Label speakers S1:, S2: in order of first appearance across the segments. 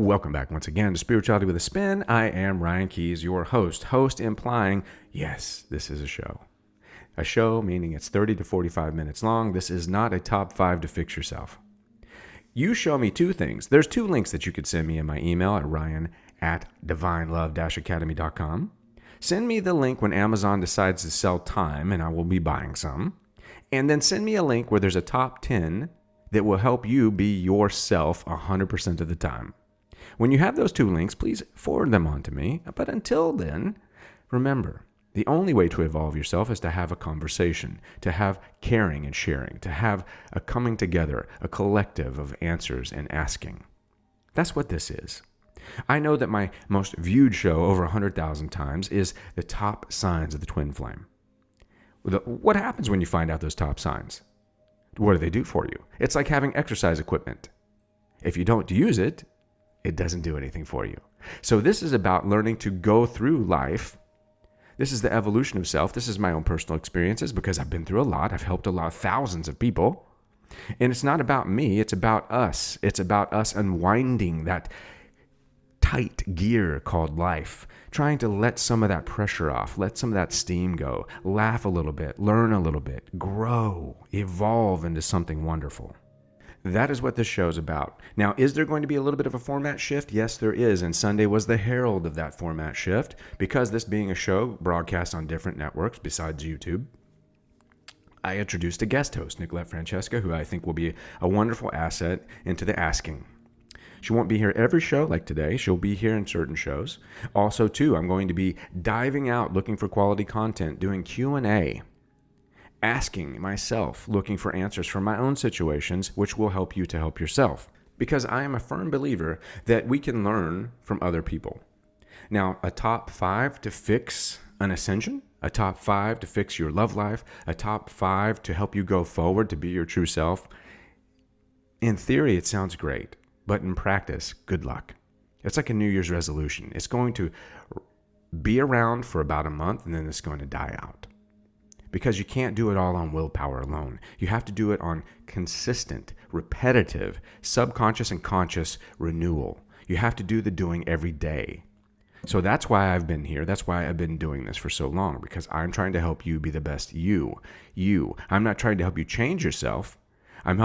S1: Welcome back once again to Spirituality with a Spin. I am Ryan Keyes, your host. Host implying, yes, this is a show. A show meaning it's 30 to 45 minutes long. This is not a top 5 to fix yourself. You show me two things. There's two links that you could send me in my email at ryan@divinelove-academy.com. Send me the link when Amazon decides to sell time, and I will be buying some. And then send me a link where there's a top 10 that will help you be yourself 100% of the time. When you have those two links, please forward them on to me. But until then, remember, the only way to evolve yourself is to have a conversation, to have caring and sharing, to have a coming together, a collective of answers and asking. That's what this is. I know that my most viewed show over 100,000 times is the top signs of the twin flame. What happens when you find out those top signs? What do they do for you? It's like having exercise equipment. If you don't use it, it doesn't do anything for you. So this is about learning to go through life. This is the evolution of self. This is my own personal experiences because I've been through a lot. I've helped a lot, thousands of people. And it's not about me. It's about us. It's about us unwinding that tight gear called life, trying to let some of that pressure off, let some of that steam go, laugh a little bit, learn a little bit, grow, evolve into something wonderful. That is what this show is about. Now, is there going to be a little bit of a format shift? Yes, there is. And Sunday was the herald of that format shift because this being a show broadcast on different networks besides YouTube. I introduced a guest host, Nicolette Francesca, who I think will be a wonderful asset into the asking. She won't be here every show like today. She'll be here in certain shows. Also, too, I'm going to be diving out, looking for quality content, doing Q&A, asking myself, looking for answers from my own situations, which will help you to help yourself. Because I am a firm believer that we can learn from other people. Now, a top 5 to fix an ascension, a top 5 to fix your love life, a top 5 to help you go forward to be your true self. In theory, it sounds great. But in practice, good luck. It's like a New Year's resolution. It's going to be around for about a month and then it's going to die out. Because you can't do it all on willpower alone. You have to do it on consistent, repetitive, subconscious and conscious renewal. You have to do the doing every day. So that's why I've been here. That's why I've been doing this for so long. Because I'm trying to help you be the best you. I'm not trying to help you change yourself. I'm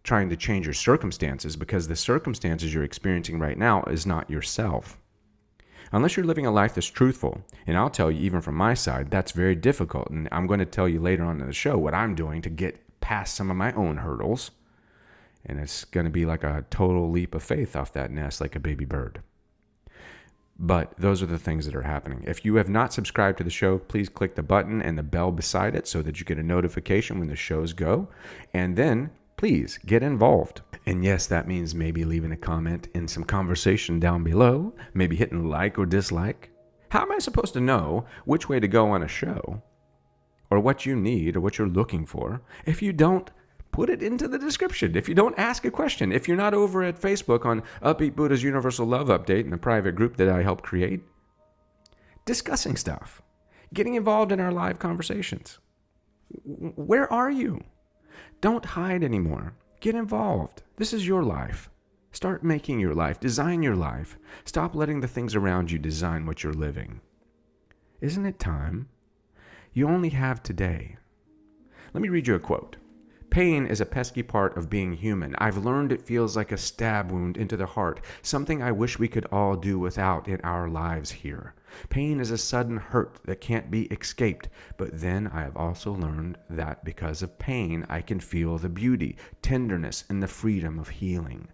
S1: trying to change your circumstances because the circumstances you're experiencing right now is not yourself. Unless you're living a life that's truthful, and I'll tell you even from my side, that's very difficult. And I'm going to tell you later on in the show what I'm doing to get past some of my own hurdles. And it's going to be like a total leap of faith off that nest like a baby bird. But those are the things that are happening. If you have not subscribed to the show, please click the button and the bell beside it so that you get a notification when the shows go. And then please get involved. And yes, that means maybe leaving a comment in some conversation down below, maybe hitting like or dislike. How am I supposed to know which way to go on a show or what you need or what you're looking for if you don't put it into the description, if you don't ask a question, if you're not over at Facebook on Upbeat Buddha's Universal Love Update in the private group that I helped create, discussing stuff, getting involved in our live conversations. Where are you? Don't hide anymore. Get involved. This is your life. Start making your life. Design your life. Stop letting the things around you design what you're living. Isn't it time? You only have today. Let me read you a quote. Pain is a pesky part of being human. I've learned it feels like a stab wound into the heart, something I wish we could all do without in our lives here. Pain is a sudden hurt that can't be escaped, but then I have also learned that because of pain, I can feel the beauty, tenderness, and the freedom of healing.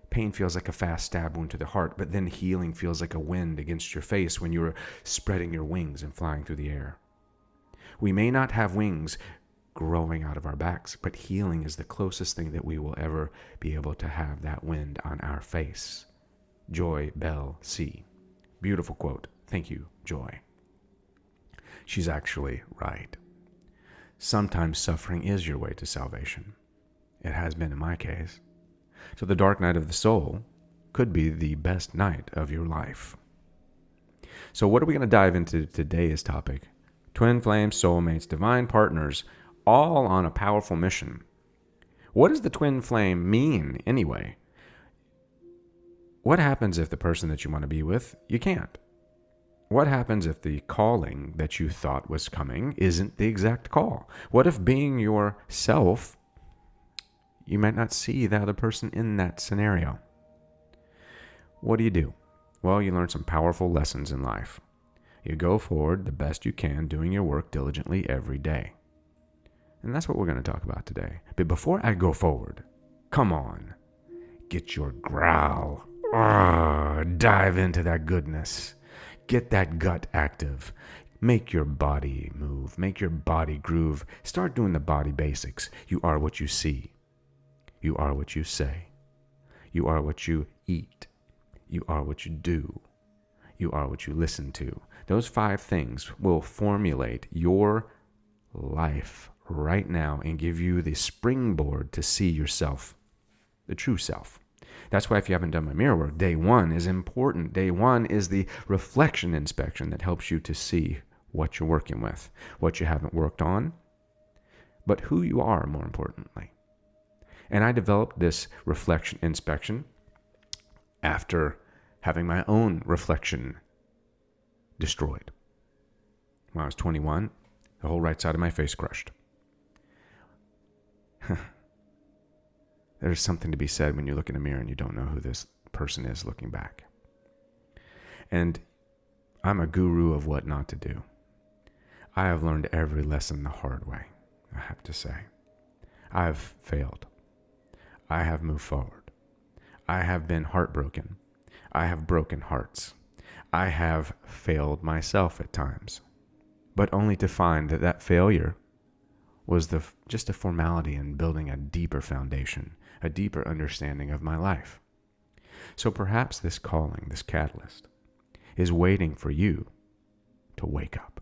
S1: Pain feels like a fast stab wound to the heart, but then healing feels like a wind against your face when you're spreading your wings and flying through the air. We may not have wings growing out of our backs, but healing is the closest thing that we will ever be able to have that wind on our face. Joy Bell C. Beautiful quote. Thank you, Joy. She's actually right. Sometimes suffering is your way to salvation. It has been in my case. So the dark night of the soul could be the best night of your life. So what are we going to dive into today's topic? Twin flames, soulmates, divine partners, all on a powerful mission. What does the twin flame mean anyway? What happens if the person that you want to be with, you can't? What happens if the calling that you thought was coming isn't the exact call? What if being yourself, you might not see the other person in that scenario? What do? Well, you learn some powerful lessons in life. You go forward the best you can, doing your work diligently every day. And that's what we're going to talk about today. But before I go forward, come on, get your growl. Dive into that goodness. Get that gut active. Make your body move. Make your body groove. Start doing the body basics. You are what you see. You are what you say. You are what you eat. You are what you do. You are what you listen to. Those 5 things will formulate your life right now and give you the springboard to see yourself, the true self. That's why if you haven't done my mirror work, day 1 is important. Day 1 is the reflection inspection that helps you to see what you're working with, what you haven't worked on, but who you are, more importantly. And I developed this reflection inspection after having my own reflection destroyed. When I was 21, the whole right side of my face crushed. There's something to be said when you look in a mirror and you don't know who this person is looking back. And I'm a guru of what not to do. I have learned every lesson the hard way, I have to say. I have failed. I have moved forward. I have been heartbroken. I have broken hearts. I have failed myself at times, but only to find that that failure was just a formality in building a deeper foundation, a deeper understanding of my life. So perhaps this calling, this catalyst, is waiting for you to wake up.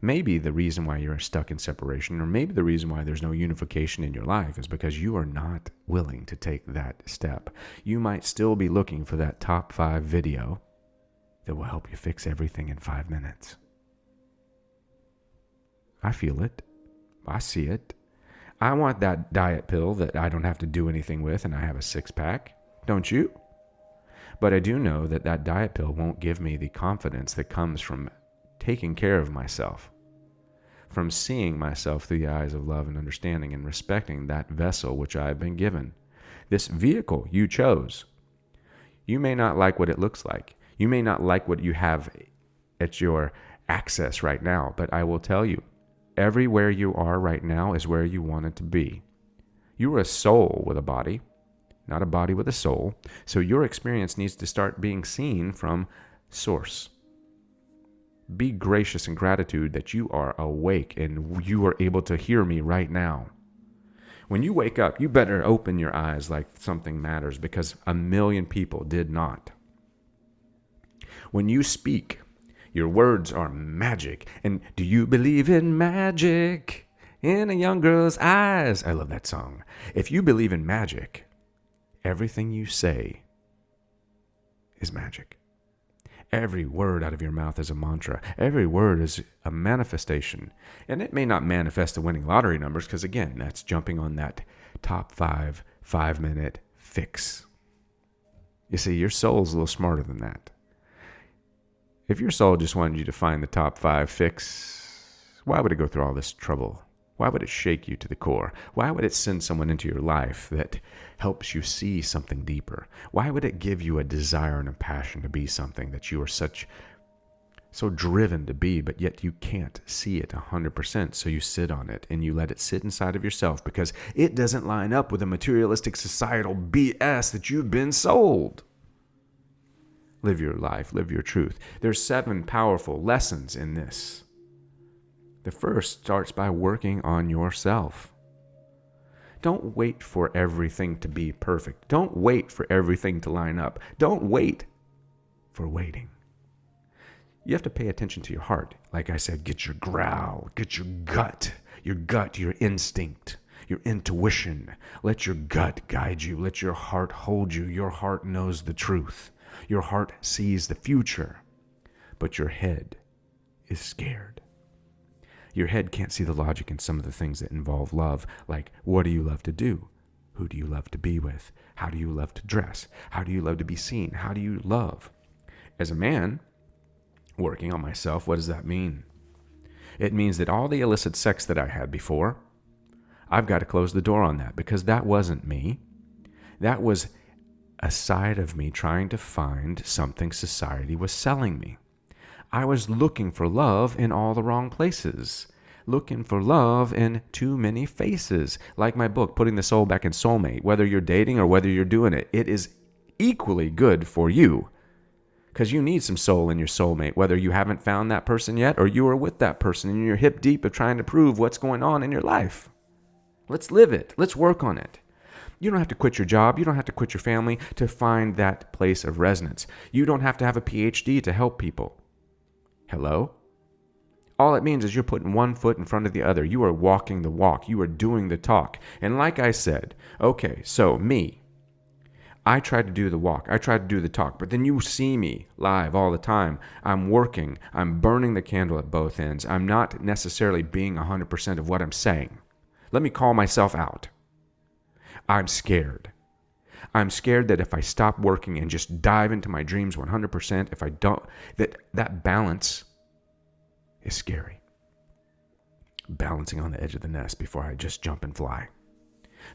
S1: Maybe the reason why you're stuck in separation, or maybe the reason why there's no unification in your life, is because you are not willing to take that step. You might still be looking for that top 5 video that will help you fix everything in 5 minutes. I feel it. I see it. I want that diet pill that I don't have to do anything with and I have a 6-pack. Don't you? But I do know that that diet pill won't give me the confidence that comes from taking care of myself, from seeing myself through the eyes of love and understanding and respecting that vessel which I have been given. This vehicle you chose. You may not like what it looks like. You may not like what you have at your access right now, but I will tell you, everywhere you are right now is where you wanted to be. You are a soul with a body, not a body with a soul. So your experience needs to start being seen from source. Be gracious in gratitude that you are awake and you are able to hear me right now. When you wake up, you better open your eyes like something matters, because 1 million people did not. When you speak, your words are magic. And do you believe in magic in a young girl's eyes? I love that song. If you believe in magic, everything you say is magic. Every word out of your mouth is a mantra. Every word is a manifestation. And it may not manifest the winning lottery numbers, because again, that's jumping on that top 5-minute fix. You see, your soul's a little smarter than that. If your soul just wanted you to find the top 5 fix, why would it go through all this trouble? Why would it shake you to the core? Why would it send someone into your life that helps you see something deeper? Why would it give you a desire and a passion to be something that you are so driven to be, but yet you can't see it 100%, so you sit on it and you let it sit inside of yourself because it doesn't line up with the materialistic societal BS that you've been sold? Live your life, live your truth. There's 7 powerful lessons in this. The first starts by working on yourself. Don't wait for everything to be perfect. Don't wait for everything to line up. Don't wait for waiting. You have to pay attention to your heart. Like I said, get your growl, get your gut, your instinct, your intuition. Let your gut guide you. Let your heart hold you. Your heart knows the truth. Your heart sees the future, but your head is scared. Your head can't see the logic in some of the things that involve love, like what do you love to do? Who do you love to be with? How do you love to dress? How do you love to be seen? How do you love? As a man, working on myself, what does that mean? It means that all the illicit sex that I had before, I've got to close the door on that, because that wasn't me. That was a side of me trying to find something society was selling me. I was looking for love in all the wrong places. Looking for love in too many faces. Like my book, Putting the Soul Back in Soulmate. Whether you're dating or whether you're doing it, it is equally good for you. Because you need some soul in your soulmate, whether you haven't found that person yet or you are with that person and you're hip deep of trying to prove what's going on in your life. Let's live it. Let's work on it. You don't have to quit your job. You don't have to quit your family to find that place of resonance. You don't have to have a PhD to help people. Hello? All it means is you're putting one foot in front of the other. You are walking the walk. You are doing the talk. And like I said, okay, so me, I try to do the walk. I try to do the talk. But then you see me live all the time. I'm working. I'm burning the candle at both ends. I'm not necessarily being 100% of what I'm saying. Let me call myself out. I'm scared. I'm scared that if I stop working and just dive into my dreams 100%, if I don't, that balance is scary. Balancing on the edge of the nest before I just jump and fly.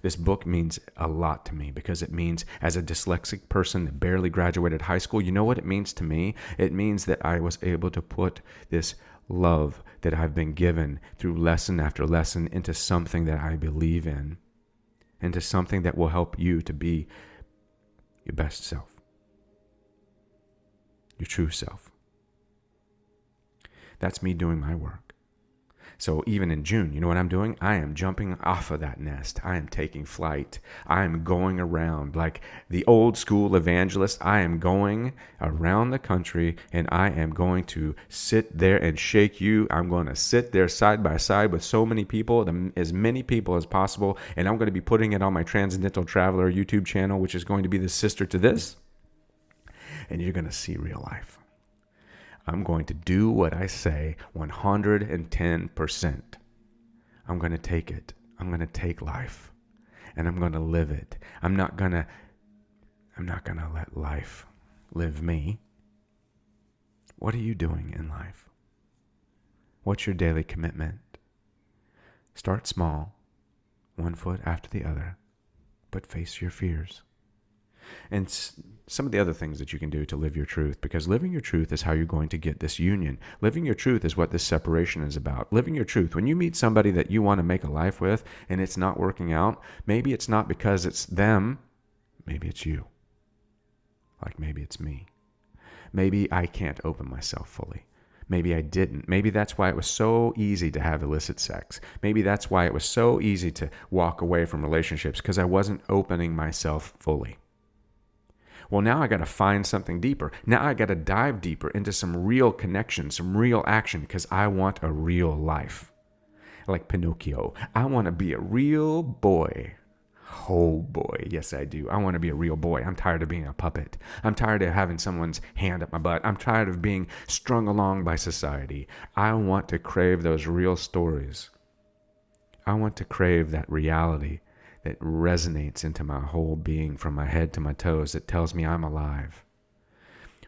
S1: This book means a lot to me because it means, as a dyslexic person that barely graduated high school, you know what it means to me? It means that I was able to put this love that I've been given through lesson after lesson into something that I believe in, into something that will help you to be your best self, your true self. That's me doing my work. So even in June, you know what I'm doing? I am jumping off of that nest. I am taking flight. I am going around like the old school evangelist. I am going around the country and I am going to sit there and shake you. I'm going to sit there side by side with so many people, as many people as possible. And I'm going to be putting it on my Transcendental Traveler YouTube channel, which is going to be the sister to this. And you're going to see real life. I'm going to do what I say 110%. I'm going to take it. I'm going to take life and I'm going to live it. I'm not going to let life live me. What are you doing in life? What's your daily commitment? Start small, one foot after the other, but face your fears. And some of the other things that you can do to live your truth, because living your truth is how you're going to get this union. Living your truth is what this separation is about. Living your truth. When you meet somebody that you want to make a life with and it's not working out, maybe it's not because it's them, maybe it's you. Like maybe it's me. Maybe I can't open myself fully. Maybe I didn't. Maybe that's why it was so easy to have illicit sex. Maybe that's why it was so easy to walk away from relationships, because I wasn't opening myself fully. Well, now I got to find something deeper. Now I got to dive deeper into some real connection, some real action, because I want a real life. Like Pinocchio, I want to be a real boy. Oh boy, yes I do. I want to be a real boy. I'm tired of being a puppet. I'm tired of having someone's hand up my butt. I'm tired of being strung along by society. I want to crave those real stories. I want to crave that reality that resonates into my whole being from my head to my toes, that tells me I'm alive.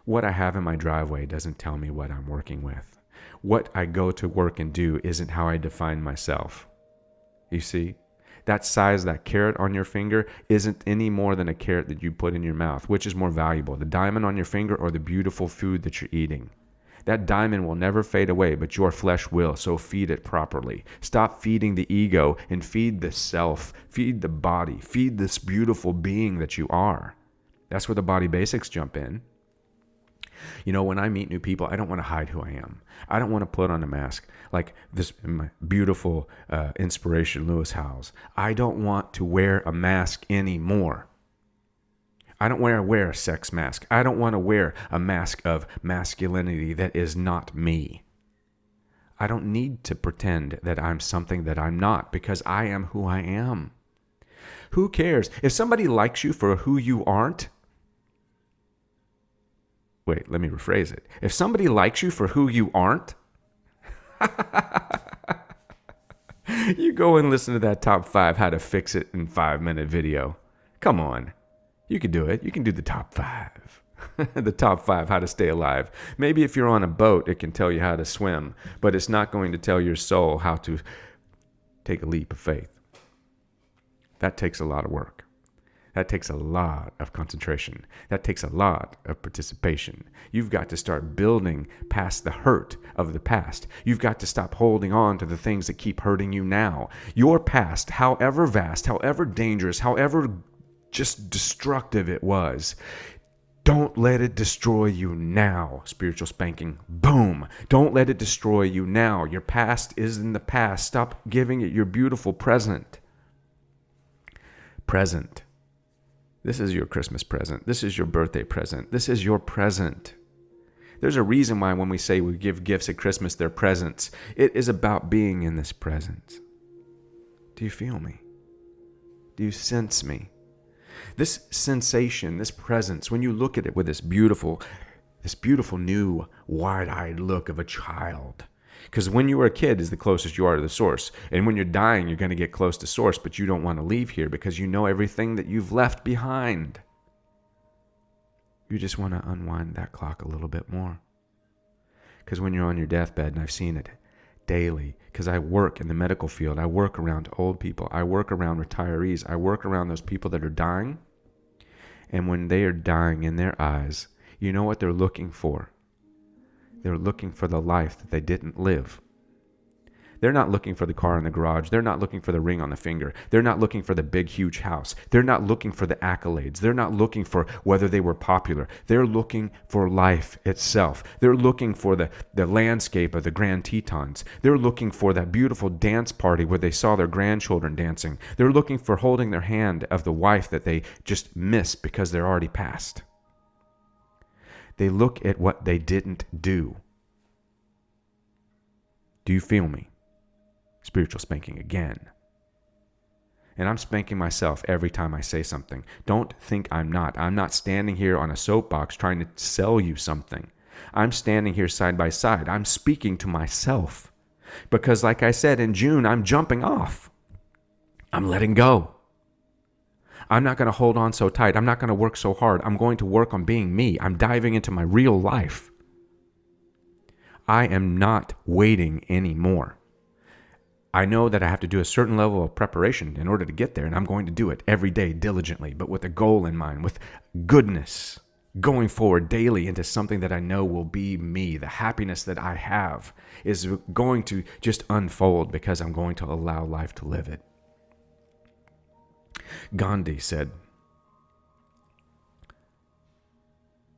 S1: What I have in my driveway doesn't tell me what I'm working with. What I go to work and do isn't how I define myself. You see? That size, that carrot on your finger isn't any more than a carrot that you put in your mouth. Which is more valuable, the diamond on your finger or the beautiful food that you're eating? That diamond will never fade away, but your flesh will, so feed it properly. Stop feeding the ego and feed the self, feed the body, feed this beautiful being that you are. That's where the body basics jump in. You know, when I meet new people, I don't want to hide who I am. I don't want to put on a mask like this my beautiful inspiration, Lewis Howes. I don't want to wear a mask anymore. I don't want to wear a sex mask. I don't want to wear a mask of masculinity that is not me. I don't need to pretend that I'm something that I'm not, because I am who I am. Who cares? If somebody likes you for who you aren't, wait, let me rephrase it. If somebody likes you for who you aren't, You go and listen to that top 5 how to fix it in 5-minute video. Come on. You can do it. You can do the top 5. The top 5 how to stay alive. Maybe if you're on a boat, it can tell you how to swim, but it's not going to tell your soul how to take a leap of faith. That takes a lot of work. That takes a lot of concentration. That takes a lot of participation. You've got to start building past the hurt of the past. You've got to stop holding on to the things that keep hurting you now. Your past, however vast, however dangerous, however just destructive it was, don't let it destroy you now. Spiritual spanking. Boom. Don't let it destroy you now. Your past is in the past. Stop giving it your beautiful present. Present. This is your Christmas present. This is your birthday present. This is your present. There's a reason why when we say we give gifts at Christmas, they're presents. It is about being in this present. Do you feel me? Do you sense me? This sensation, this presence, when you look at it with this beautiful new wide-eyed look of a child. Because when you were a kid is the closest you are to the source. And when you're dying, you're going to get close to source, but you don't want to leave here because you know everything that you've left behind. You just want to unwind that clock a little bit more. Because when you're on your deathbed, and I've seen it daily, because I work in the medical field, I work around old people, I work around retirees, I work around those people that are dying. And when they are dying in their eyes, you know what they're looking for? They're looking for the life that they didn't live. They're not looking for the car in the garage. They're not looking for the ring on the finger. They're not looking for the big, huge house. They're not looking for the accolades. They're not looking for whether they were popular. They're looking for life itself. They're looking for the landscape of the Grand Tetons. They're looking for that beautiful dance party where they saw their grandchildren dancing. They're looking for holding their hand of the wife that they just missed because they're already past. They look at what they didn't do. Do you feel me? Spiritual spanking again. And I'm spanking myself every time I say something. Don't think I'm not. I'm not standing here on a soapbox trying to sell you something. I'm standing here side by side. I'm speaking to myself. Because like I said, in June, I'm jumping off. I'm letting go. I'm not going to hold on so tight. I'm not going to work so hard. I'm going to work on being me. I'm diving into my real life. I am not waiting anymore. I know that I have to do a certain level of preparation in order to get there, and I'm going to do it every day diligently, but with a goal in mind, with goodness, going forward daily into something that I know will be me. The happiness that I have is going to just unfold because I'm going to allow life to live it. Gandhi said,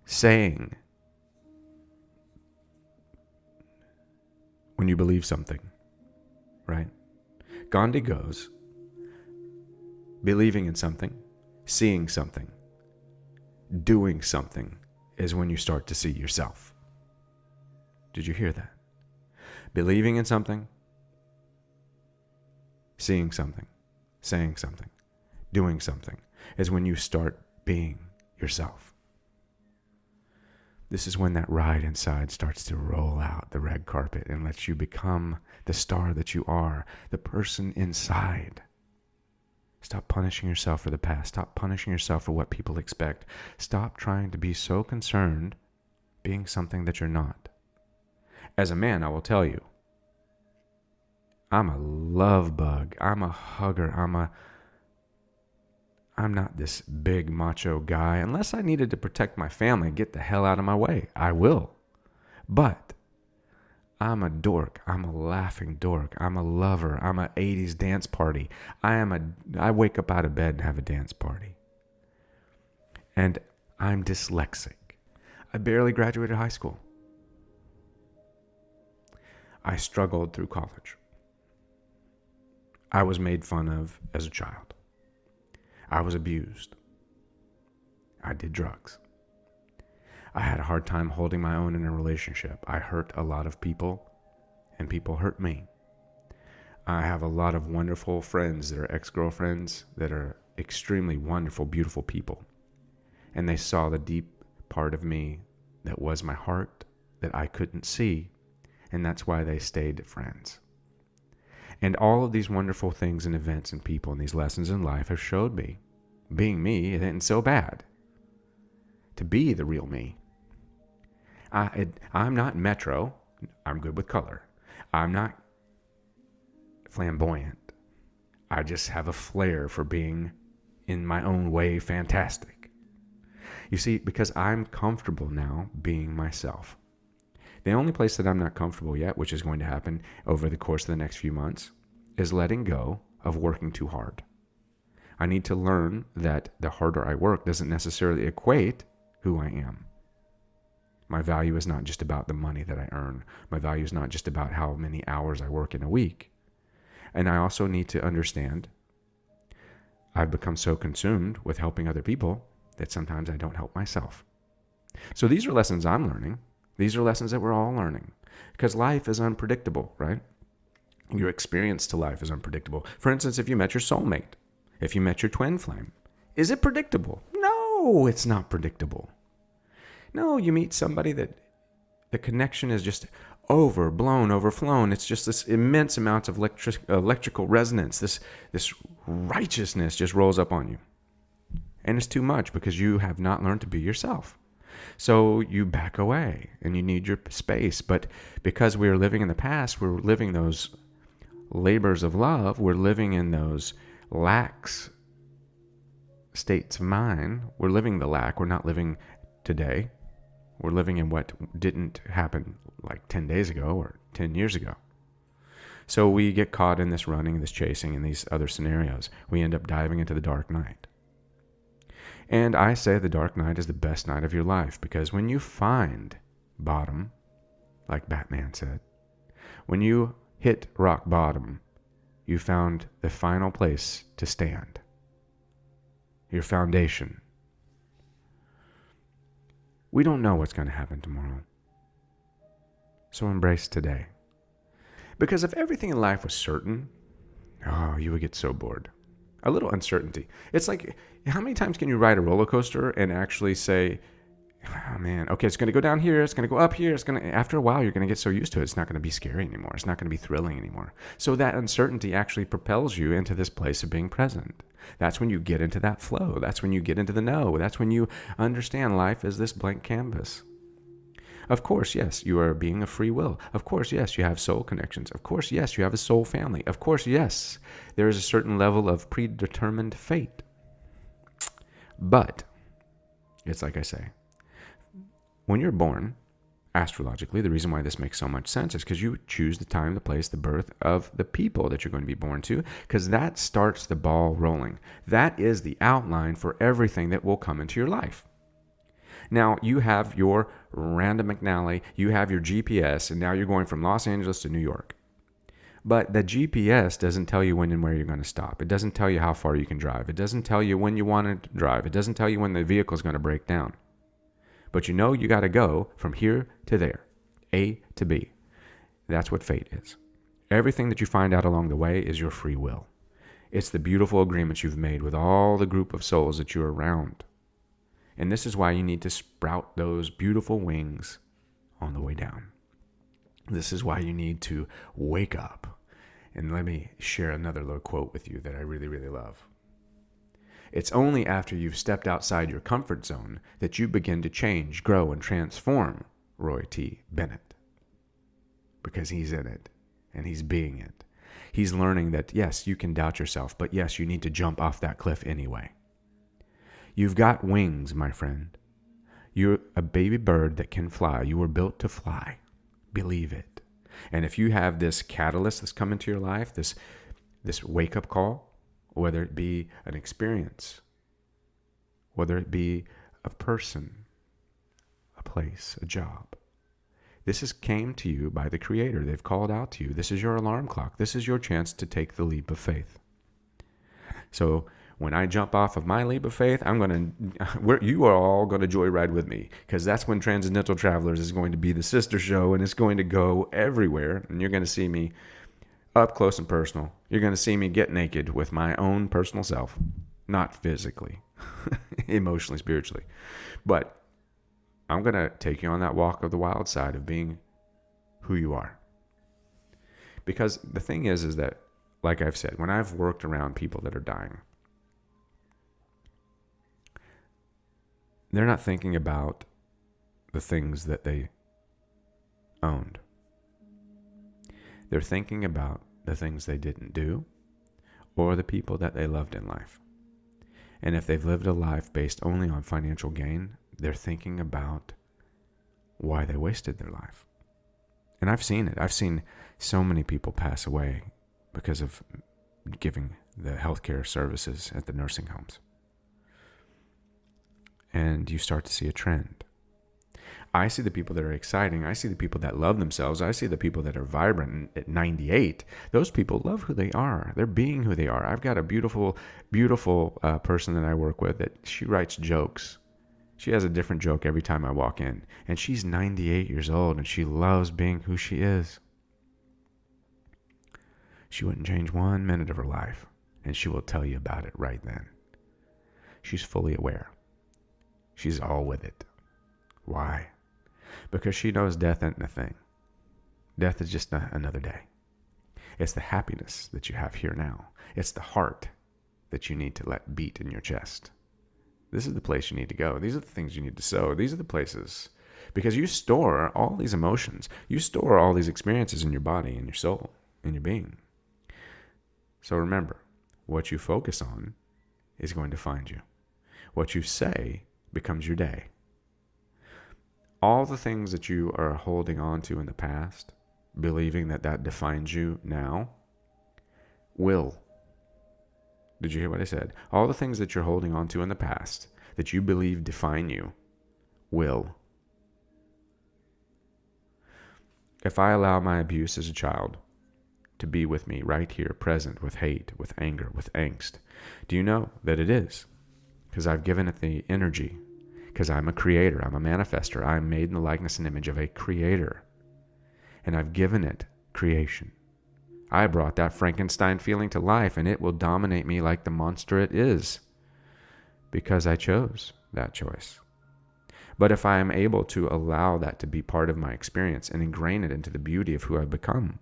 S1: saying, when you believe something, right? Gandhi goes, believing in something, seeing something, doing something is when you start to see yourself. Did you hear that? Believing in something, seeing something, saying something, doing something is when you start being yourself. This is when that ride inside starts to roll out the red carpet and lets you become the star that you are, the person inside. Stop punishing yourself for the past. Stop punishing yourself for what people expect. Stop trying to be so concerned being something that you're not. As a man, I will tell you, I'm a love bug. I'm a hugger. I'm not this big macho guy. Unless I needed to protect my family, get the hell out of my way. I will. But I'm a dork. I'm a laughing dork. I'm a lover. I'm a 80s dance party. I wake up out of bed and have a dance party. And I'm dyslexic. I barely graduated high school. I struggled through college. I was made fun of as a child. I was abused. I did drugs. I had a hard time holding my own in a relationship. I hurt a lot of people, and people hurt me. I have a lot of wonderful friends that are ex-girlfriends that are extremely wonderful, beautiful people. And they saw the deep part of me that was my heart that I couldn't see, and that's why they stayed friends. And all of these wonderful things and events and people and these lessons in life have showed me being me isn't so bad. To be the real me. I'm not metro. I'm good with color. I'm not flamboyant. I just have a flair for being, in my own way, fantastic. You see, because I'm comfortable now being myself. The only place that I'm not comfortable yet, which is going to happen over the course of the next few months, is letting go of working too hard. I need to learn that the harder I work doesn't necessarily equate who I am. My value is not just about the money that I earn. My value is not just about how many hours I work in a week. And I also need to understand I've become so consumed with helping other people that sometimes I don't help myself. So these are lessons I'm learning. These are lessons that we're all learning. Because life is unpredictable, right? Your experience to life is unpredictable. For instance, if you met your soulmate, if you met your twin flame, is it predictable? No, it's not predictable. No, you meet somebody that the connection is just overflown. It's just this immense amount of electrical resonance. This righteousness just rolls up on you. And it's too much because you have not learned to be yourself. So you back away and you need your space. But because we are living in the past, we're living those labors of love. We're living in those lax states of mind. We're living the lack. We're not living today. We're living in what didn't happen like 10 days ago or 10 years ago. So we get caught in this running, this chasing, and these other scenarios. We end up diving into the dark night. And I say the dark night is the best night of your life because when you find bottom, like Batman said, when you hit rock bottom, you found the final place to stand. Your foundation. We don't know what's going to happen tomorrow. So embrace today. Because if everything in life was certain, you would get so bored. A little uncertainty. It's like, how many times can you ride a roller coaster and actually say, oh man, okay, it's going to go down here, it's going to go up here, after a while, you're going to get so used to it, it's not going to be scary anymore. It's not going to be thrilling anymore. So that uncertainty actually propels you into this place of being present. That's when you get into that flow. That's when you get into the know. That's when you understand life is this blank canvas. Of course, yes, you are a being of free will. Of course, yes, you have soul connections. Of course, yes, you have a soul family. Of course, yes, there is a certain level of predetermined fate. But, it's like I say, when you're born, astrologically, the reason why this makes so much sense is because you choose the time, the place, the birth of the people that you're going to be born to, because that starts the ball rolling. That is the outline for everything that will come into your life. Now, you have your random McNally, you have your GPS, and now you're going from Los Angeles to New York. But the GPS doesn't tell you when and where you're going to stop. It doesn't tell you how far you can drive. It doesn't tell you when you want to drive. It doesn't tell you when the vehicle is going to break down. But you know you got to go from here to there, A to B. That's what fate is. Everything that you find out along the way is your free will. It's the beautiful agreements you've made with all the group of souls that you're around. And this is why you need to sprout those beautiful wings on the way down. This is why you need to wake up. And let me share another little quote with you that I really, really love. It's only after you've stepped outside your comfort zone that you begin to change, grow, and transform, Roy T. Bennett. Because he's in it, and he's being it. He's learning that, yes, you can doubt yourself, but yes, you need to jump off that cliff anyway. You've got wings, my friend. You're a baby bird that can fly. You were built to fly. Believe it. And if you have this catalyst that's come into your life, this wake-up call, whether it be an experience, whether it be a person, a place, a job, this came to you by the Creator. They've called out to you. This is your alarm clock. This is your chance to take the leap of faith. So when I jump off of my leap of faith, you are all going to joyride with me, because that's when Transcendental Travelers is going to be the sister show, and it's going to go everywhere, and you're going to see me up close and personal. You're going to see me get naked with my own personal self, not physically, emotionally, spiritually, but I'm going to take you on that walk of the wild side of being who you are. Because the thing is that, like I've said, when I've worked around people that are dying, they're not thinking about the things that they owned. They're thinking about the things they didn't do or the people that they loved in life. And if they've lived a life based only on financial gain, they're thinking about why they wasted their life. And I've seen it. I've seen so many people pass away because of giving the healthcare services at the nursing homes. And you start to see a trend. I see the people that are exciting. I see the people that love themselves. I see the people that are vibrant at 98. Those people love who they are. They're being who they are. I've got a beautiful, beautiful person that I work with that she writes jokes. She has a different joke every time I walk in. And she's 98 years old and she loves being who she is. She wouldn't change 1 minute of her life. And she will tell you about it right then. She's fully aware. She's all with it. Why? Because she knows death isn't a thing. Death is just another day. It's the happiness that you have here now. It's the heart that you need to let beat in your chest. This is the place you need to go. These are the things you need to sow. These are the places. Because you store all these emotions. You store all these experiences in your body, in your soul, in your being. So remember, what you focus on is going to find you. What you say becomes your day. All the things that you are holding on to in the past, believing that that defines you now, will. Did you hear what I said? All the things that you're holding on to in the past that you believe define you, will. If I allow my abuse as a child to be with me right here, present, with hate, with anger, with angst, do you know that it is? Because I've given it the energy. Because I'm a creator, I'm a manifester. I'm made in the likeness and image of a creator. And I've given it creation. I brought that Frankenstein feeling to life, and it will dominate me like the monster it is. Because I chose that choice. But if I am able to allow that to be part of my experience and ingrain it into the beauty of who I've become,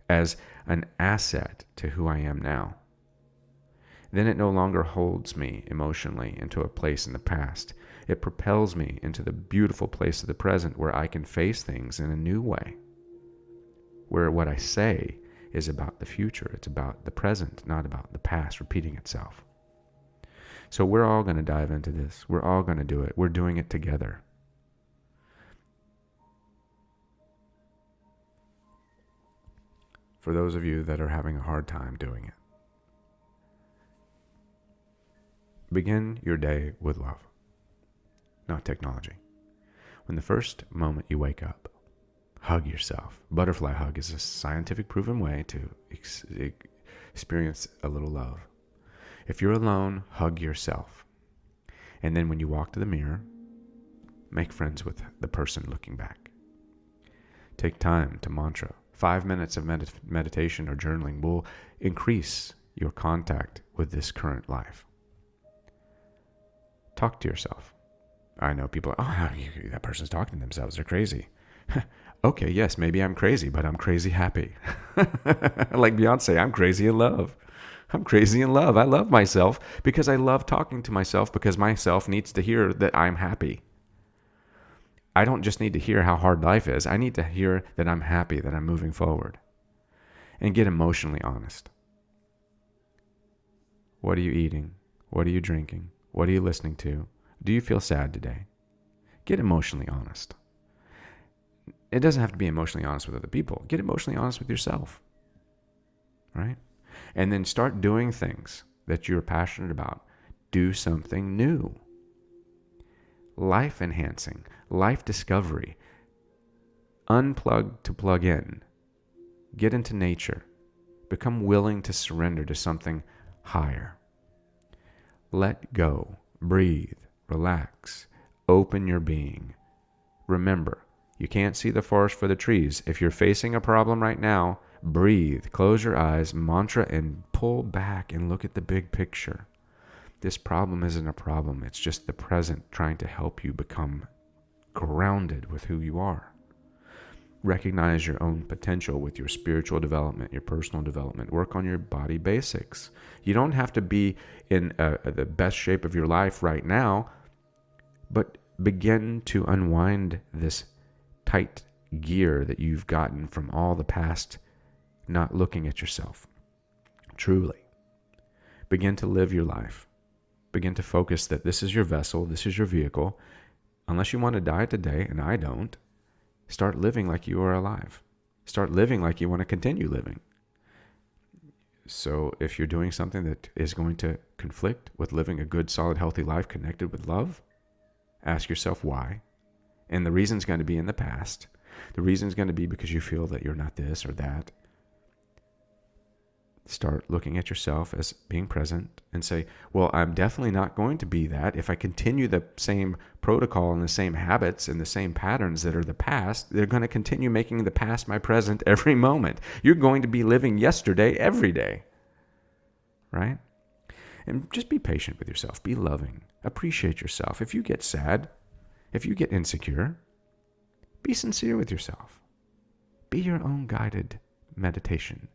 S1: as an asset to who I am now, then it no longer holds me emotionally into a place in the past. It propels me into the beautiful place of the present where I can face things in a new way. Where what I say is about the future. It's about the present, not about the past repeating itself. So we're all going to dive into this. We're all going to do it. We're doing it together. For those of you that are having a hard time doing it, begin your day with love, not technology. When the first moment you wake up, hug yourself. Butterfly hug is a scientific proven way to experience a little love. If you're alone, hug yourself. And then when you walk to the mirror, make friends with the person looking back. Take time to mantra. 5 minutes of meditation or journaling will increase your contact with this current life. Talk to yourself. I know people, that person's talking to themselves. They're crazy. Okay, yes, maybe I'm crazy, but I'm crazy happy. Like Beyonce, I'm crazy in love. I'm crazy in love. I love myself because I love talking to myself because myself needs to hear that I'm happy. I don't just need to hear how hard life is. I need to hear that I'm happy, that I'm moving forward. And get emotionally honest. What are you eating? What are you drinking? What are you listening to? Do you feel sad today? Get emotionally honest. It doesn't have to be emotionally honest with other people. Get emotionally honest with yourself. Right? And then start doing things that you're passionate about. Do something new. Life enhancing, life discovery. Unplug to plug in. Get into nature. Become willing to surrender to something higher. Let go. Breathe. Relax. Open your being. Remember, you can't see the forest for the trees. If you're facing a problem right now, breathe, close your eyes, mantra, and pull back and look at the big picture. This problem isn't a problem. It's just the present trying to help you become grounded with who you are. recognize your own potential with your spiritual development, your personal development. Work on your body basics. You don't have to be in the best shape of your life right now, but begin to unwind this tight gear that you've gotten from all the past not looking at yourself. Truly. Begin to live your life. Begin to focus that this is your vessel, this is your vehicle. Unless you want to die today, and I don't, start living like you are alive. Start living like you want to continue living. So if you're doing something that is going to conflict with living a good, solid, healthy life connected with love, ask yourself why. And the reason's going to be in the past. The reason's going to be because you feel that you're not this or that. Start looking at yourself as being present and say, well, I'm definitely not going to be that. If I continue the same protocol and the same habits and the same patterns that are the past, they're going to continue making the past my present every moment. You're going to be living yesterday every day, right? And just be patient with yourself. Be loving. Appreciate yourself. If you get sad, if you get insecure, be sincere with yourself. Be your own guided meditation.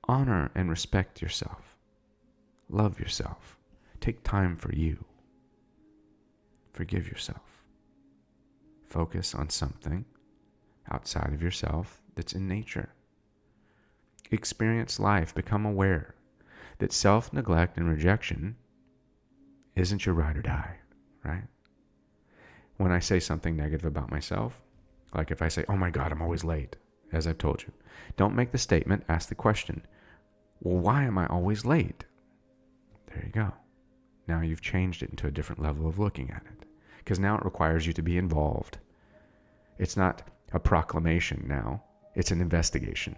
S1: Honor and respect yourself. Love yourself. Take time for you. Forgive yourself. Focus on something outside of yourself that's in nature. Experience life. Become aware that self-neglect and rejection isn't your ride or die, right? When I say something negative about myself, like if I say, oh my God, I'm always late, as I've told you, don't make the statement, ask the question. Well, why am I always late? There you go. Now you've changed it into a different level of looking at it. Because now it requires you to be involved. It's not a proclamation now. It's an investigation.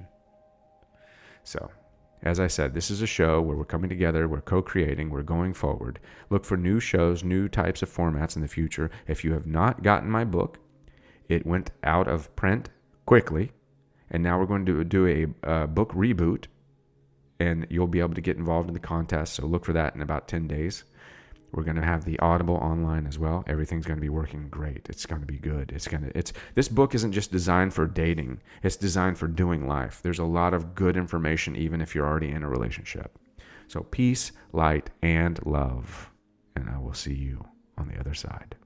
S1: So, as I said, this is a show where we're coming together, we're co-creating, we're going forward. Look for new shows, new types of formats in the future. If you have not gotten my book, it went out of print quickly. And now we're going to do a book reboot. And you'll be able to get involved in the contest. So look for that in about 10 days. We're going to have the Audible online as well. Everything's going to be working great. It's going to be good. This book isn't just designed for dating. It's designed for doing life. There's a lot of good information, even if you're already in a relationship. So peace, light, and love. And I will see you on the other side.